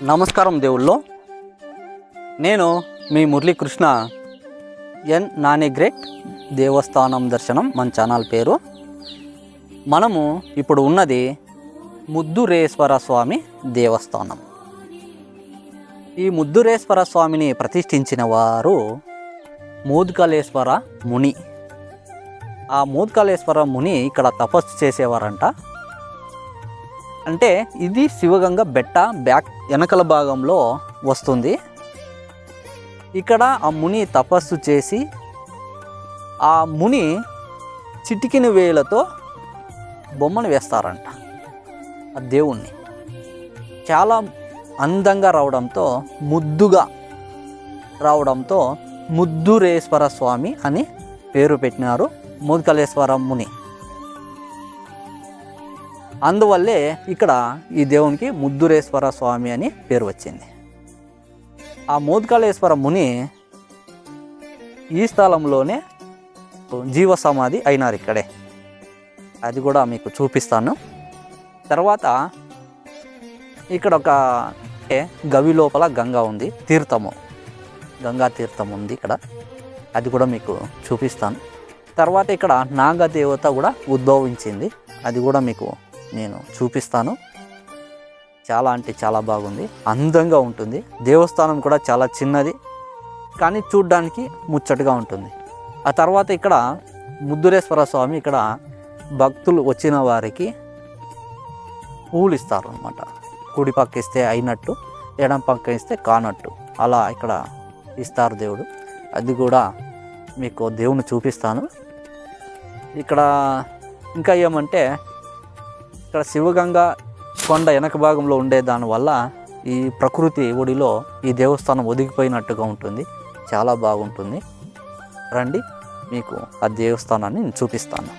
నమస్కారం దేవుళ్ళు. నేను మీ మురళీకృష్ణ ఎన్ నానిగ్రేట్ దేవస్థానం దర్శనం మన ఛానల్ పేరు. మనము ఇప్పుడు ఉన్నది ముద్దురేశ్వర స్వామి దేవస్థానం. ఈ ముద్దురేశ్వర స్వామిని ప్రతిష్ఠించిన వారు మోద్గలేశ్వర ముని. ఆ మోద్గలేశ్వర ముని ఇక్కడ తపస్సు చేసేవారంట. అంటే ఇది శివగంగ బెట్ట బ్యాక్ వెనకల భాగంలో వస్తుంది. ఇక్కడ ఆ ముని తపస్సు చేసి ఆ ముని చిటికిన వేలతో బొమ్మను వేస్తారంట. ఆ దేవుణ్ణి చాలా అందంగా రావడంతో ముద్దుగా రావడంతో ముద్దురేశ్వర స్వామి అని పేరు పెట్టినారు మోద్గలేశ్వర ముని. అందువల్లే ఇక్కడ ఈ దేవునికి ముద్దురేశ్వర స్వామి అని పేరు వచ్చింది. ఆ మోద్గలేశ్వర ముని ఈ స్థలంలోనే జీవ సమాధి అయినారు ఇక్కడే. అది కూడా మీకు చూపిస్తాను. తర్వాత ఇక్కడ ఒక గవి లోపల గంగా ఉంది, తీర్థము, గంగా తీర్థం ఉంది ఇక్కడ. అది కూడా మీకు చూపిస్తాను. తర్వాత ఇక్కడ నాగదేవత కూడా ఉద్భవించింది. అది కూడా మీకు నేను చూపిస్తాను. చాలా అంటే చాలా బాగుంది, అందంగా ఉంటుంది. దేవస్థానం కూడా చాలా చిన్నది కానీ చూడ్డానికి ముచ్చటగా ఉంటుంది. ఆ తర్వాత ఇక్కడ ముద్దురేశ్వర స్వామి ఇక్కడ భక్తులు వచ్చిన వారికి పూలు ఇస్తారు అన్నమాట. కుడి పక్క ఇస్తే అయినట్టు, ఎడం పక్క ఇస్తే కానట్టు, అలా ఇక్కడ ఇస్తారు దేవుడు. అది కూడా మీకు దేవుని చూపిస్తాను. ఇక్కడ ఇంకా ఏమంటే ఇక్కడ శివగంగ కొండ వెనక భాగంలో ఉండే దానివల్ల ఈ ప్రకృతి ఒడిలో ఈ దేవస్థానం ఒదిగిపోయినట్టుగా ఉంటుంది. చాలా బాగుంటుంది. రండి, మీకు ఆ దేవస్థానాన్ని నేను చూపిస్తాను.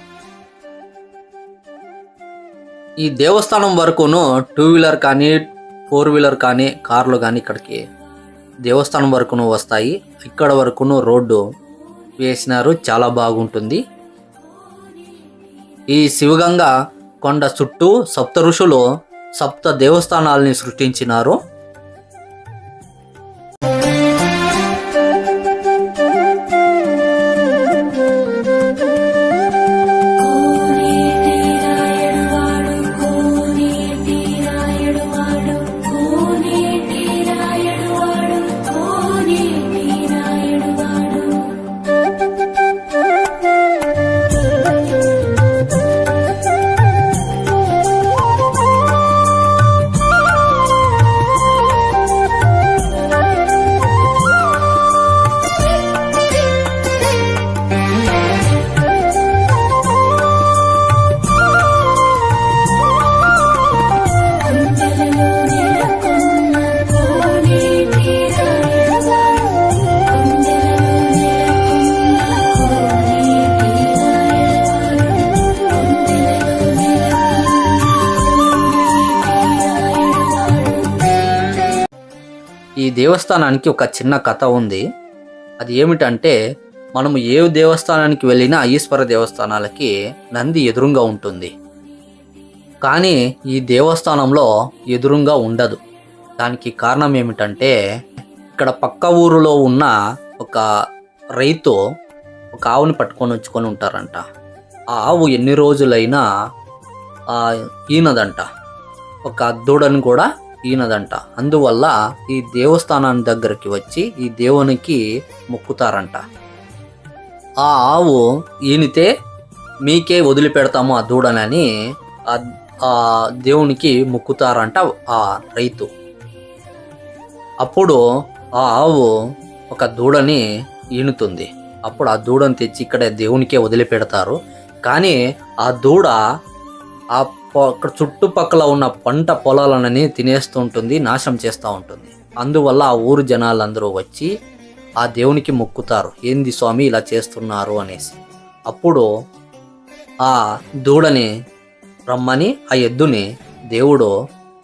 ఈ దేవస్థానం వరకును 2 వీలర్ కానీ 4 వీలర్ కానీ కార్లు కానీ ఇక్కడికి దేవస్థానం వరకును వస్తాయి. ఇక్కడ వరకును రోడ్డు వేసినారు, చాలా బాగుంటుంది. ఈ శివగంగ కొండ చుట్టూ సప్త ఋషులు సప్త దేవస్థానాలని సృష్టించినారు. ఈ దేవస్థానానికి ఒక చిన్న కథ ఉంది. అది ఏమిటంటే, మనము ఏ దేవస్థానానికి వెళ్ళినా ఈశ్వర దేవస్థానాలకి నంది ఎదురుగా ఉంటుంది. కానీ ఈ దేవస్థానంలో ఎదురుగా ఉండదు. దానికి కారణం ఏమిటంటే, ఇక్కడ పక్క ఊరిలో ఉన్న ఒక రైతు ఒక ఆవుని పట్టుకొని వచ్చుకొని ఉంటారంట. ఆ ఆవు ఎన్ని రోజులైనా ఈనదంట, ఒక దూడని కూడా ఈనదంట. అందువల్ల ఈ దేవస్థానాన్ని దగ్గరికి వచ్చి ఈ దేవునికి మొక్కుతారంట. ఆ ఆవు ఈనితే మీకే వదిలిపెడతాము ఆ దూడనని ఆ దేవునికి మొక్కుతారంట ఆ రైతు. అప్పుడు ఆ ఆవు ఒక దూడని ఈనుతుంది. అప్పుడు ఆ దూడని తెచ్చి ఇక్కడే దేవునికే వదిలిపెడతారు. కానీ ఆ దూడ అక్కడ చుట్టుపక్కల ఉన్న పంట పొలాలనని తినేస్తూ ఉంటుంది, నాశనం చేస్తూ ఉంటుంది. అందువల్ల ఆ ఊరు జనాలందరూ వచ్చి ఆ దేవునికి మొక్కుతారు, ఏంది స్వామి ఇలా చేస్తున్నారు అనేసి. అప్పుడు ఆ దూడని రమ్మని ఆ ఎద్దుని దేవుడు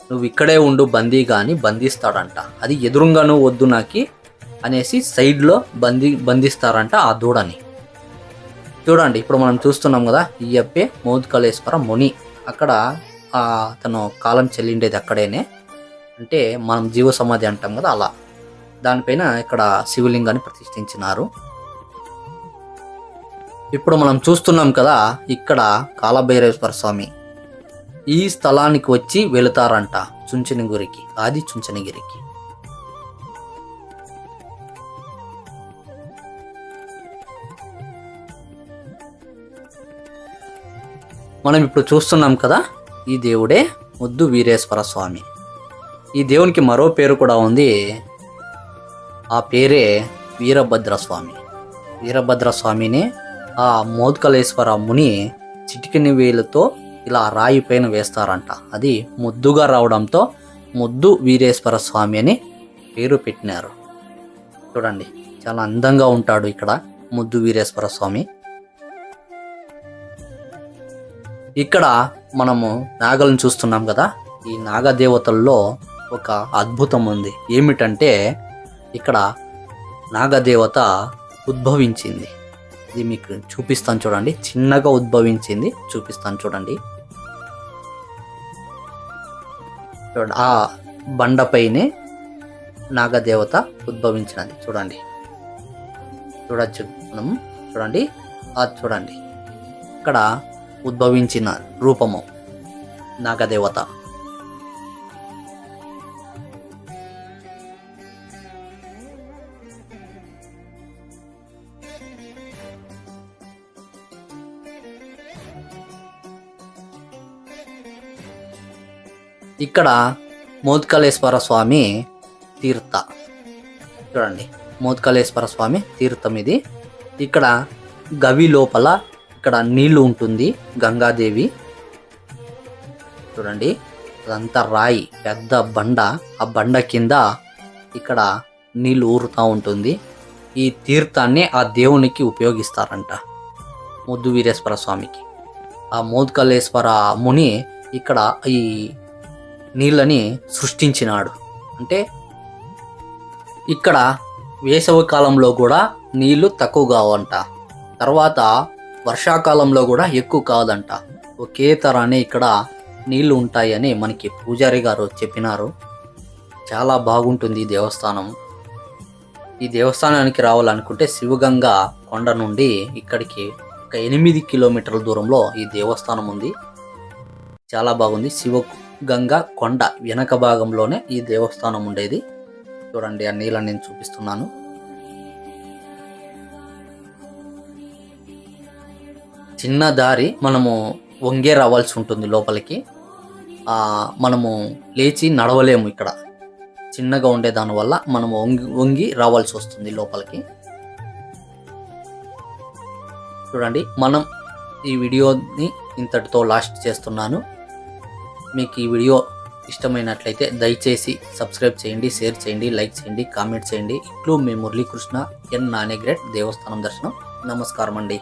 నువ్వు ఇక్కడే ఉండు బందీగా అని బంధిస్తాడంట. అది ఎదురుగాను వద్దు నాకి అనేసి సైడ్లో బంధిస్తారంట ఆ దూడని. చూడండి, ఇప్పుడు మనం చూస్తున్నాం కదా, ఈ అప్పే మోద్గలేశ్వర ముని. అక్కడ తను కాలం చెల్లిండేది అక్కడేనే. అంటే మనం జీవ సమాధి అంటాం కదా, అలా దానిపైన ఇక్కడ శివలింగాన్ని ప్రతిష్ఠించినారు. ఇప్పుడు మనం చూస్తున్నాం కదా, ఇక్కడ కాలభైరవేశ్వర స్వామి ఈ స్థలానికి వచ్చి వెళతారంట చుంచనగిరికి, ఆది చుంచనగిరికి. మనం ఇప్పుడు చూస్తున్నాం కదా, ఈ దేవుడే ముద్దు వీరేశ్వర స్వామి. ఈ దేవునికి మరో పేరు కూడా ఉంది, ఆ పేరే వీరభద్ర స్వామి. వీరభద్ర స్వామిని ఆ మోద్కలేశ్వర ముని చిటికెని వేలుతో ఇలా రాయి పైన వేస్తారంట. అది ముద్దుగా రావడంతో ముద్దు వీరేశ్వర స్వామి అని పేరు పెట్టినారు. చూడండి, చాలా అందంగా ఉంటాడు ఇక్కడ ముద్దు వీరేశ్వర స్వామి. ఇక్కడ మనము నాగలను చూస్తున్నాం కదా, ఈ నాగదేవతల్లో ఒక అద్భుతం ఉంది. ఏమిటంటే ఇక్కడ నాగదేవత ఉద్భవించింది. ఇది మీకు చూపిస్తాను చూడండి, చిన్నగా ఉద్భవించింది, చూపిస్తాను చూడండి. చూడండి, ఆ బండపైనే నాగదేవత ఉద్భవించినది. చూడండి, చూడొచ్చు మనం. చూడండి, అది చూడండి, ఇక్కడ ఉద్భవించిన రూపము నాగదేవత. ఇక్కడ మోద్కలేశ్వర స్వామి తీర్థ. చూడండి, మోద్కలేశ్వర స్వామి తీర్థం ఇది. ఇక్కడ గవి లోపల ఇక్కడ నీళ్లు ఉంటుంది, గంగాదేవి. చూడండి, అదంతా రాయి, పెద్ద బండ. ఆ బండ కింద ఇక్కడ నీళ్లు ఊరుతూ ఉంటుంది. ఈ తీర్థాన్ని ఆ దేవునికి ఉపయోగిస్తారంట, ముద్దు వీరేశ్వర స్వామికి. ఆ మోద్కలేశ్వర ముని ఇక్కడ ఈ నీళ్ళని సృష్టించినాడు. అంటే ఇక్కడ వేసవి కాలంలో కూడా నీళ్లు తక్కువ కావంట, తర్వాత వర్షాకాలంలో కూడా ఎక్కువ కాదంట. ఒకే తరానే ఇక్కడ నీళ్లు ఉంటాయని మనకి పూజారి గారు చెప్పినారు. చాలా బాగుంటుంది ఈ దేవస్థానం. ఈ దేవస్థానానికి రావాలనుకుంటే శివగంగా కొండ నుండి ఇక్కడికి ఒక 8 కిలోమీటర్ల దూరంలో ఈ దేవస్థానం ఉంది. చాలా బాగుంది. శివగంగా కొండ వెనక భాగంలోనే ఈ దేవస్థానం ఉండేది. చూడండి, ఆ నీళ్ళని నేను చూపిస్తున్నాను. చిన్న దారి, మనము వంగే రావాల్సి ఉంటుంది లోపలికి. మనము లేచి నడవలేము, ఇక్కడ చిన్నగా ఉండే దానివల్ల మనము వంగి రావాల్సి వస్తుంది లోపలికి. చూడండి, మనం ఈ వీడియోని ఇంతటితో లాస్ట్ చేస్తున్నాను. మీకు ఈ వీడియో ఇష్టమైనట్లయితే దయచేసి సబ్స్క్రైబ్ చేయండి, షేర్ చేయండి, లైక్ చేయండి, కామెంట్ చేయండి. ఇట్లు మీ మురళీకృష్ణ ఎన్ నానేగ్రేట్ దేవస్థానం దర్శనం. నమస్కారం అండి.